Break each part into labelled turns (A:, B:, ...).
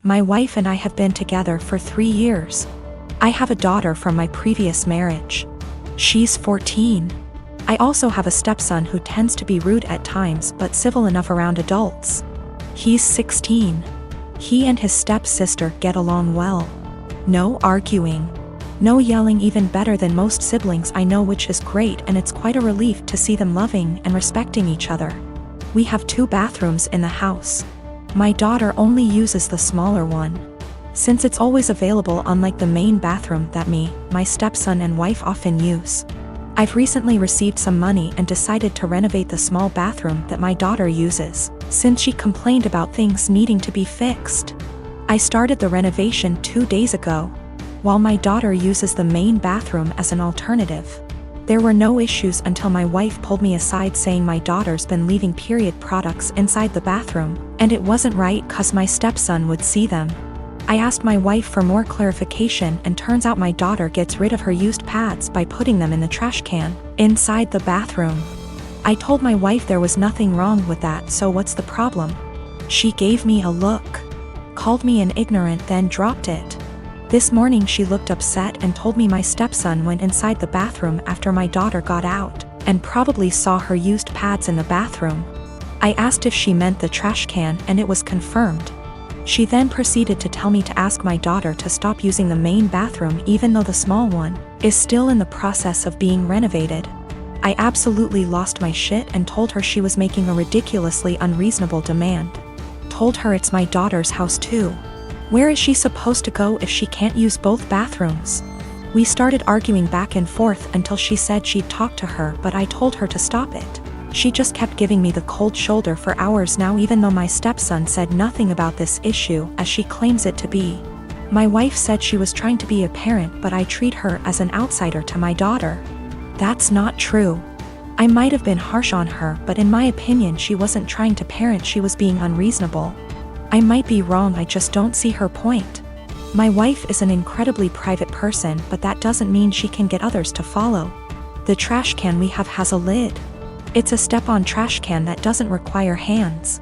A: My wife and I have been together for 3 years. I have a daughter from my previous marriage. She's 14. I also have a stepson who tends to be rude at times but civil enough around adults. He's 16. He and his stepsister get along well. No arguing. No yelling, even better than most siblings I know, which is great, and it's quite a relief to see them loving and respecting each other. We have 2 bathrooms in the house. My daughter only uses the smaller one, since it's always available, unlike the main bathroom that my stepson and wife often use. I've recently received some money and decided to renovate the small bathroom that my daughter uses, since she complained about things needing to be fixed. I started the renovation 2 days ago, while my daughter uses the main bathroom as an alternative. There were no issues until my wife pulled me aside saying my daughter's been leaving period products inside the bathroom, and it wasn't right 'cause my stepson would see them. I asked my wife for more clarification, and turns out my daughter gets rid of her used pads by putting them in the trash can inside the bathroom. I told my wife there was nothing wrong with that, so what's the problem? She gave me a look, called me an ignorant, then dropped it. This morning she looked upset and told me my stepson went inside the bathroom after my daughter got out, and probably saw her used pads in the bathroom. I asked if she meant the trash can, and it was confirmed. She then proceeded to tell me to ask my daughter to stop using the main bathroom even though the small one is still in the process of being renovated. I absolutely lost my shit and told her she was making a ridiculously unreasonable demand. Told her it's my daughter's house too. Where is she supposed to go if she can't use both bathrooms? We started arguing back and forth until she said she'd talk to her, but I told her to stop it. She just kept giving me the cold shoulder for hours now, even though my stepson said nothing about this issue as she claims it to be. My wife said she was trying to be a parent, but I treat her as an outsider to my daughter. That's not true. I might have been harsh on her, but in my opinion she wasn't trying to parent, she was being unreasonable. I might be wrong, I just don't see her point. My wife is an incredibly private person, but that doesn't mean she can get others to follow. The trash can we have has a lid. It's a step-on trash can that doesn't require hands.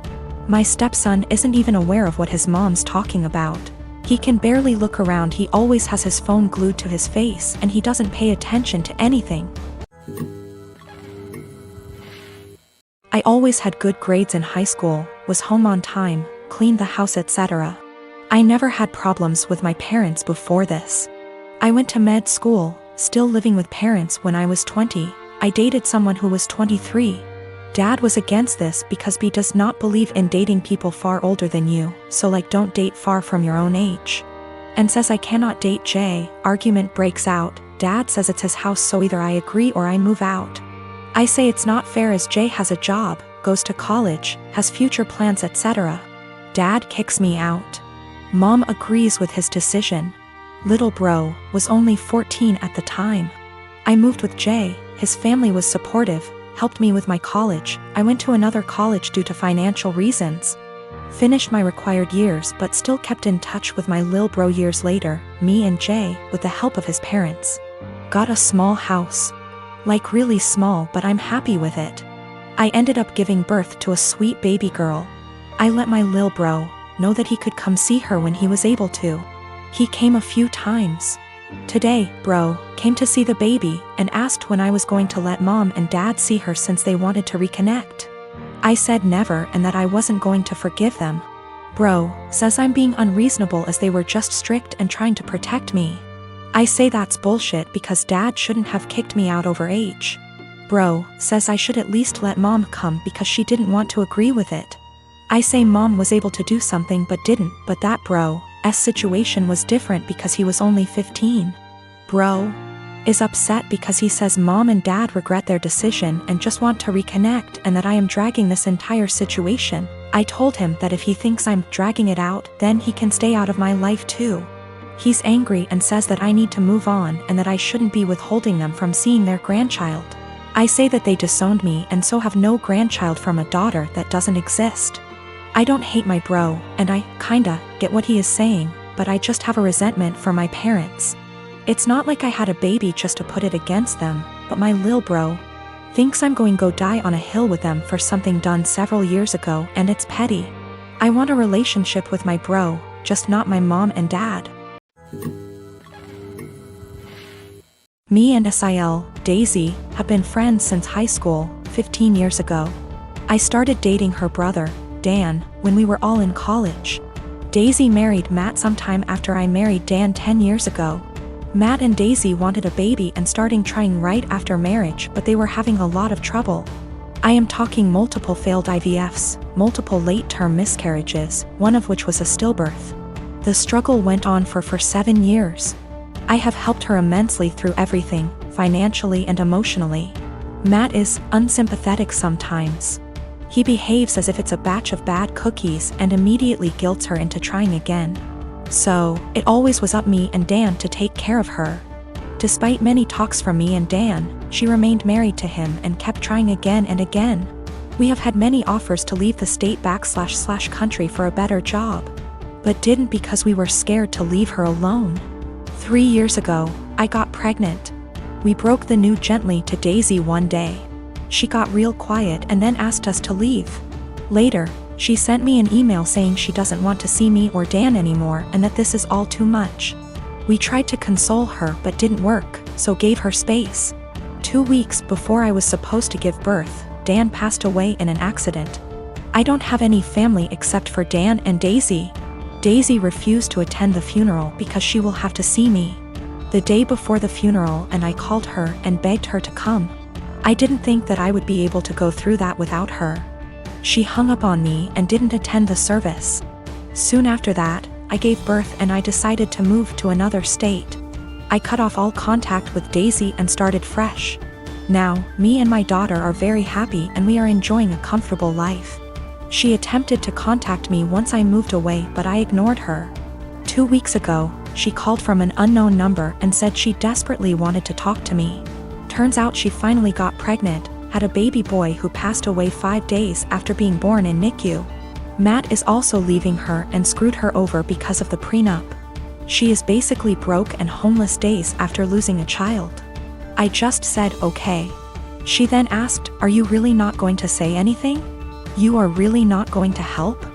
A: My stepson isn't even aware of what his mom's talking about. He can barely look around, he always has his phone glued to his face, and he doesn't pay attention to anything. I always had good grades in high school, was home on time, cleaned the house, etc. I never had problems with my parents before this. I went to med school, still living with parents when I was 20. I dated someone who was 23. Dad was against this because he does not believe in dating people far older than you, so like don't date far from your own age. And says I cannot date Jay. Argument breaks out. Dad says it's his house, so either I agree or I move out. I say it's not fair as Jay has a job, goes to college, has future plans, etc. Dad kicks me out. Mom agrees with his decision. Little bro was only 14 at the time. I moved with Jay, his family was supportive, helped me with my college. I went to another college due to financial reasons. Finished my required years but still kept in touch with my lil bro years later. Me and Jay, with the help of his parents, got a small house. Like really small, but I'm happy with it. I ended up giving birth to a sweet baby girl. I let my lil bro know that he could come see her when he was able to. He came a few times. Today, bro came to see the baby and asked when I was going to let mom and dad see her since they wanted to reconnect. I said never and that I wasn't going to forgive them. Bro says I'm being unreasonable as they were just strict and trying to protect me. I say that's bullshit because dad shouldn't have kicked me out over age. Bro says I should at least let mom come because she didn't want to agree with it. I say mom was able to do something but didn't, but that bro's situation was different because he was only 15. Bro is upset because he says mom and dad regret their decision and just want to reconnect, and that I am dragging this entire situation. I told him that if he thinks I'm dragging it out, then he can stay out of my life too. He's angry and says that I need to move on and that I shouldn't be withholding them from seeing their grandchild. I say that they disowned me and so have no grandchild from a daughter that doesn't exist. I don't hate my bro, and I kinda get what he is saying, but I just have a resentment for my parents. It's not like I had a baby just to put it against them, but my lil bro thinks I'm going to go die on a hill with them for something done several years ago, and it's petty. I want a relationship with my bro, just not my mom and dad. Me and Sil, Daisy, have been friends since high school, 15 years ago. I started dating her brother, Dan, when we were all in college. Daisy married Matt sometime after I married Dan 10 years ago. Matt and Daisy wanted a baby and starting trying right after marriage, but they were having a lot of trouble. I am talking multiple failed IVFs, multiple late-term miscarriages, one of which was a stillbirth. The struggle went on for 7 years. I have helped her immensely through everything, financially and emotionally. Matt is unsympathetic sometimes. He behaves as if it's a batch of bad cookies and immediately guilts her into trying again. So, it always was up me and Dan to take care of her. Despite many talks from me and Dan, she remained married to him and kept trying again and again. We have had many offers to leave the state / country for a better job, but didn't because we were scared to leave her alone. 3 years ago, I got pregnant. We broke the news gently to Daisy one day. She got real quiet and then asked us to leave. Later, she sent me an email saying she doesn't want to see me or Dan anymore and that this is all too much. We tried to console her but didn't work, so gave her space. 2 weeks before I was supposed to give birth, Dan passed away in an accident. I don't have any family except for Dan and Daisy. Daisy refused to attend the funeral because she will have to see me the day before the funeral, and I called her and begged her to come. I didn't think that I would be able to go through that without her. She hung up on me and didn't attend the service. Soon after that, I gave birth and I decided to move to another state. I cut off all contact with Daisy and started fresh. Now, me and my daughter are very happy and we are enjoying a comfortable life. She attempted to contact me once I moved away, but I ignored her. 2 weeks ago, she called from an unknown number and said she desperately wanted to talk to me. Turns out she finally got pregnant, had a baby boy who passed away 5 days after being born in NICU. Matt is also leaving her and screwed her over because of the prenup. She is basically broke and homeless days after losing a child. I just said okay. She then asked, "Are you really not going to say anything? You are really not going to help?"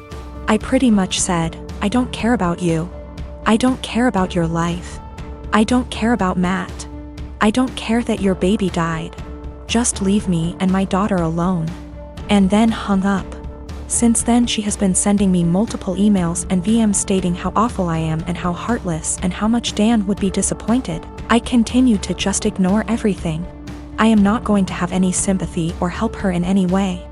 A: I pretty much said, "I don't care about you. I don't care about your life. I don't care about Matt. I don't care that your baby died. Just leave me and my daughter alone." And then hung up. Since then she has been sending me multiple emails and VMs stating how awful I am and how heartless and how much Dan would be disappointed. I continue to just ignore everything. I am not going to have any sympathy or help her in any way.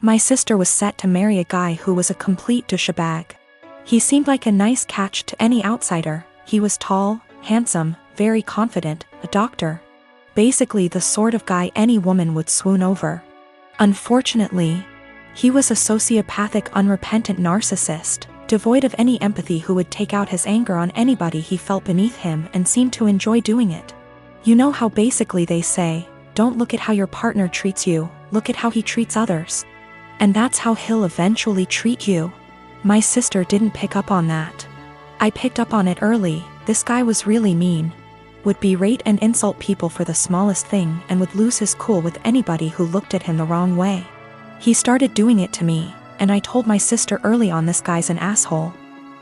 A: My sister was set to marry a guy who was a complete douchebag. He seemed like a nice catch to any outsider. He was tall, handsome, very confident, a doctor. Basically the sort of guy any woman would swoon over. Unfortunately, he was a sociopathic, unrepentant narcissist, devoid of any empathy, who would take out his anger on anybody he felt beneath him and seemed to enjoy doing it. You know how basically they say, don't look at how your partner treats you, look at how he treats others. And that's how he'll eventually treat you. My sister didn't pick up on that. I picked up on it early. This guy was really mean. Would berate and insult people for the smallest thing and would lose his cool with anybody who looked at him the wrong way. He started doing it to me, and I told my sister early on, this guy's an asshole.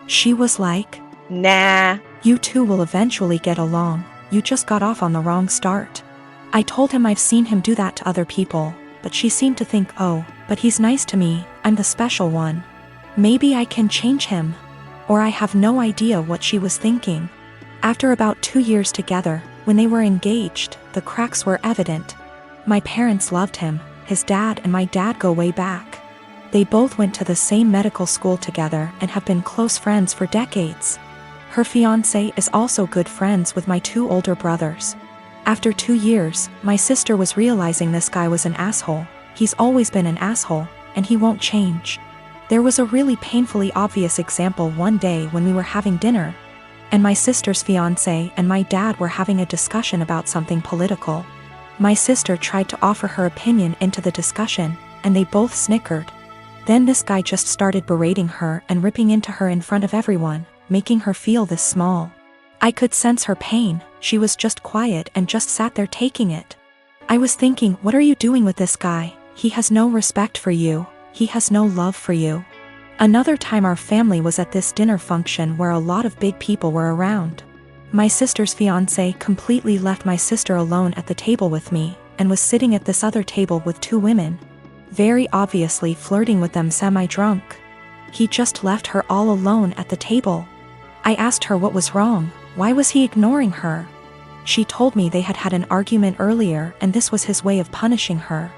A: She was like, "Nah, you two will eventually get along. You just got off on the wrong start." I told him I've seen him do that to other people, but she seemed to think, oh, but he's nice to me, I'm the special one. Maybe I can change him. Or I have no idea what she was thinking. After about 2 years together, when they were engaged, the cracks were evident. My parents loved him. His dad and my dad go way back. They both went to the same medical school together and have been close friends for decades. Her fiancé is also good friends with my 2 older brothers. After 2 years, my sister was realizing this guy was an asshole. He's always been an asshole, and he won't change. There was a really painfully obvious example one day when we were having dinner, and my sister's fiancé and my dad were having a discussion about something political. My sister tried to offer her opinion into the discussion, and they both snickered. Then this guy just started berating her and ripping into her in front of everyone, making her feel this small. I could sense her pain. She was just quiet and just sat there taking it. I was thinking, what are you doing with this guy? He has no respect for you. He has no love for you. Another time our family was at this dinner function where a lot of big people were around. My sister's fiancé completely left my sister alone at the table with me, and was sitting at this other table with two women, very obviously flirting with them semi-drunk. He just left her all alone at the table. I asked her what was wrong, why was he ignoring her? She told me they had had an argument earlier and this was his way of punishing her.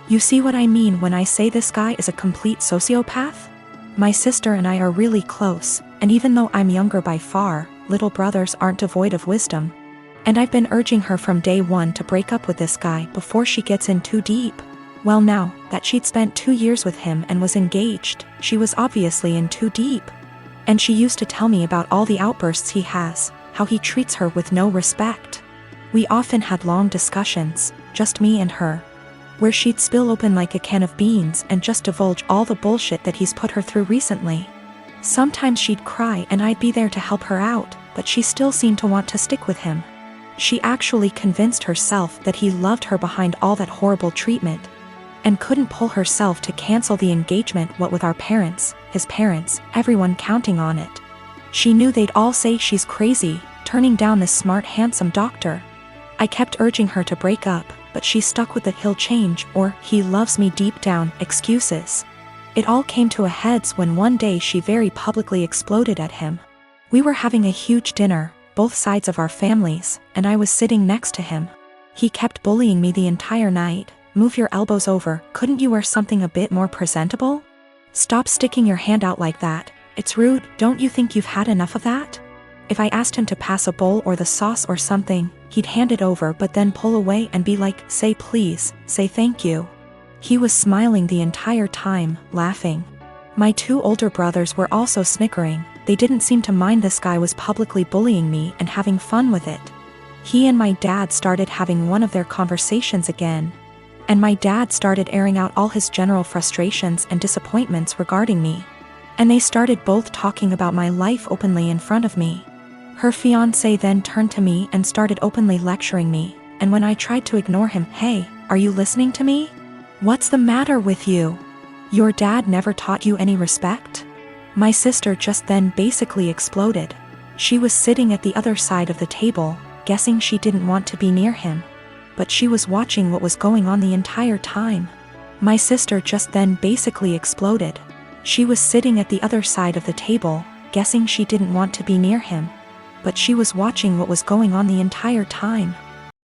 A: You see what I mean when I say this guy is a complete sociopath? My sister and I are really close, and even though I'm younger by far, little brothers aren't devoid of wisdom. And I've been urging her from day one to break up with this guy before she gets in too deep. Well, now that she'd spent 2 years with him and was engaged, she was obviously in too deep. And she used to tell me about all the outbursts he has, how he treats her with no respect. We often had long discussions, just me and her, where she'd spill open like a can of beans and just divulge all the bullshit that he's put her through recently. Sometimes she'd cry and I'd be there to help her out, but she still seemed to want to stick with him. She actually convinced herself that he loved her behind all that horrible treatment, and couldn't pull herself to cancel the engagement, what with our parents, his parents, everyone counting on it. She knew they'd all say she's crazy, turning down this smart, handsome doctor. I kept urging her to break up, but she stuck with the "he'll change" or "he loves me deep down" excuses. It all came to a heads when one day she very publicly exploded at him. We were having a huge dinner, both sides of our families, and I was sitting next to him. He kept bullying me the entire night. "Move your elbows over, couldn't you wear something a bit more presentable? Stop sticking your hand out like that, it's rude, don't you think you've had enough of that?" If I asked him to pass a bowl or the sauce or something, he'd hand it over but then pull away and be like, "Say please, say thank you." He was smiling the entire time, laughing. My 2 older brothers were also snickering. They didn't seem to mind this guy was publicly bullying me and having fun with it. He and my dad started having one of their conversations again, and my dad started airing out all his general frustrations and disappointments regarding me. And they started both talking about my life openly in front of me. Her fiancé then turned to me and started openly lecturing me, and when I tried to ignore him, "Hey, are you listening to me? What's the matter with you? Your dad never taught you any respect?" My sister just then basically exploded. She was sitting at the other side of the table, guessing she didn't want to be near him, but she was watching what was going on the entire time. My sister just then basically exploded. She was sitting at the other side of the table, guessing she didn't want to be near him, but she was watching what was going on the entire time.